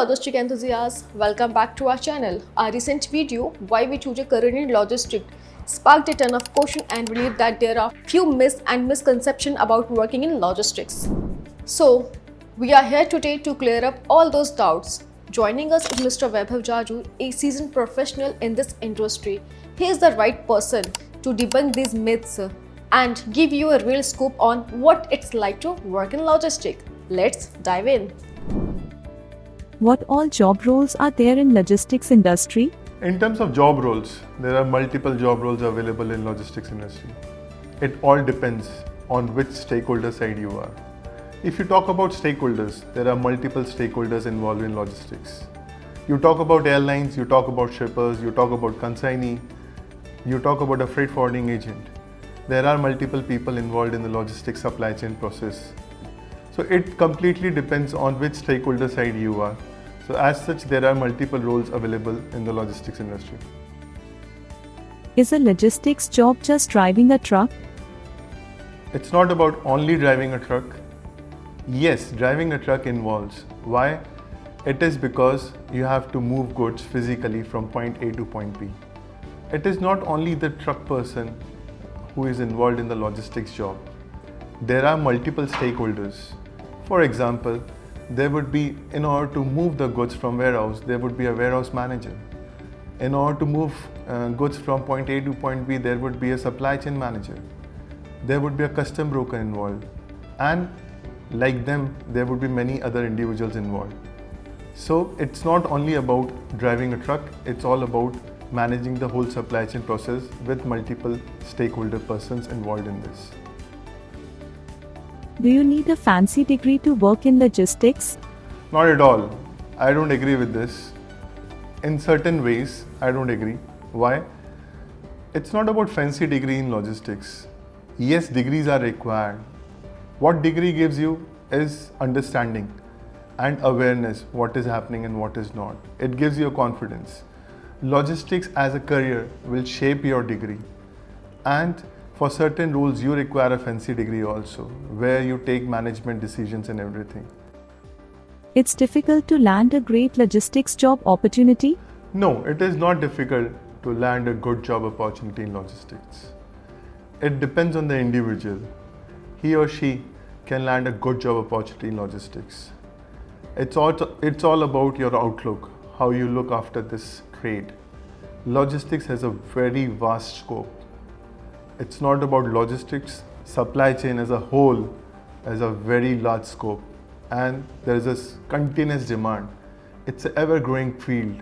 logistic enthusiasts, welcome back to our channel. Our recent video, Why We Choose a Career in Logistics, sparked a ton of question and believe that there are few myths and misconceptions about working in logistics. So, we are here today to clear up all those doubts. Joining us is Mr. Vaibhav Jaju, a seasoned professional in this industry. He is the right person to debunk these myths and give you a real scoop on what it's like to work in logistics. Let's dive in. What all job roles are there in logistics industry? In terms of job roles, there are multiple job roles available in logistics industry. It all depends on which stakeholder side you are. If you talk about stakeholders, there are multiple stakeholders involved in logistics. You talk about airlines, you talk about shippers, you talk about consignee, you talk about a freight forwarding agent. There are multiple people involved in the logistics supply chain process. So it completely depends on which stakeholder side you are. So as such, there are multiple roles available in the logistics industry. Is a logistics job just driving a truck? It's not about only driving a truck. Yes, driving a truck involves. Why? It is because you have to move goods physically from point A to point B. It is not only the truck person who is involved in the logistics job. There are multiple stakeholders. For example, there would be, in order to move the goods from warehouse, there would be a warehouse manager. In order to move goods from point A to point B, there would be a supply chain manager. There would be a custom broker involved. And like them, there would be many other individuals involved. So it's not only about driving a truck, it's all about managing the whole supply chain process with multiple stakeholder persons involved in this. Do you need a fancy degree to work in logistics? Not at all. I don't agree with this. In certain ways, I don't agree. Why? It's not about fancy degree in logistics. Yes, degrees are required. What degree gives you is understanding and awareness what is happening and what is not. It gives you a confidence. Logistics as a career will shape your degree, and for certain roles you require a fancy degree also, where you take management decisions and everything. It's difficult to land a great logistics job opportunity? No, it is not difficult to land a good job opportunity in logistics. It depends on the individual. He or she can land a good job opportunity in logistics. It's all about your outlook, how you look after this trade. Logistics has a very vast scope. It's not about logistics. Supply chain as a whole has a very large scope, and there is a continuous demand. It's an ever-growing field.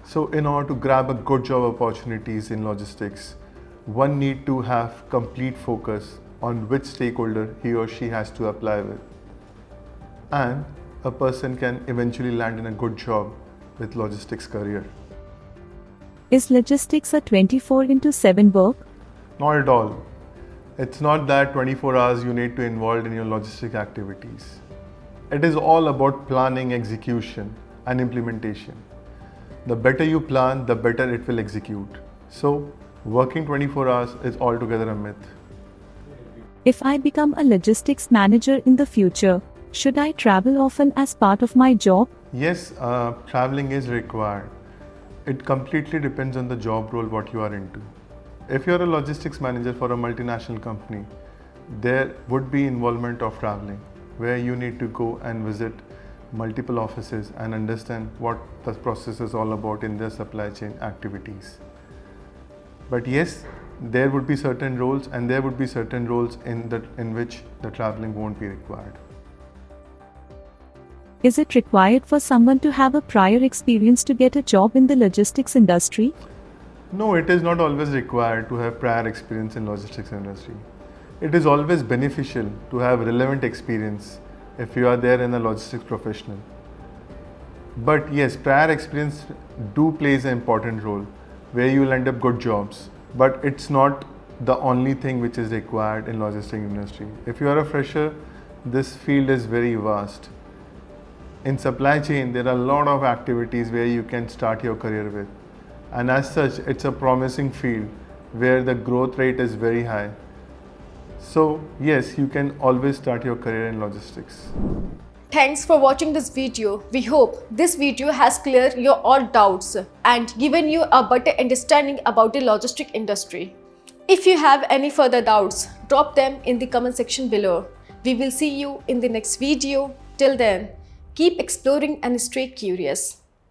So in order to grab a good job opportunities in logistics, one need to have complete focus on which stakeholder he or she has to apply with. And a person can eventually land in a good job with logistics career. Is logistics a 24/7 work? Not at all. It's not that 24 hours you need to involve in your logistic activities. It is all about planning, execution, and implementation. The better you plan, the better it will execute. So, working 24 hours is altogether a myth. If I become a logistics manager in the future, should I travel often as part of my job? Yes, traveling is required. It completely depends on the job role what you are into. If you're a logistics manager for a multinational company, there would be involvement of traveling, where you need to go and visit multiple offices and understand what the process is all about in their supply chain activities. But yes, there would be certain roles, and there would be certain roles in which the traveling won't be required. Is it required for someone to have a prior experience to get a job in the logistics industry? No, it is not always required to have prior experience in logistics industry. It is always beneficial to have relevant experience if you are there in a logistics professional. But yes, prior experience do plays an important role where you will end up good jobs. But it's not the only thing which is required in logistics industry. If you are a fresher, this field is very vast. In supply chain, there are a lot of activities where you can start your career with. And as such, it's a promising field where the growth rate is very high. So yes, you can always start your career in logistics. Thanks for watching this video. We hope this video has cleared your all doubts and given you a better understanding about the logistic industry. If you have any further doubts, drop them in the comment section below. We will see you in the next video. Till then, keep exploring and stay curious.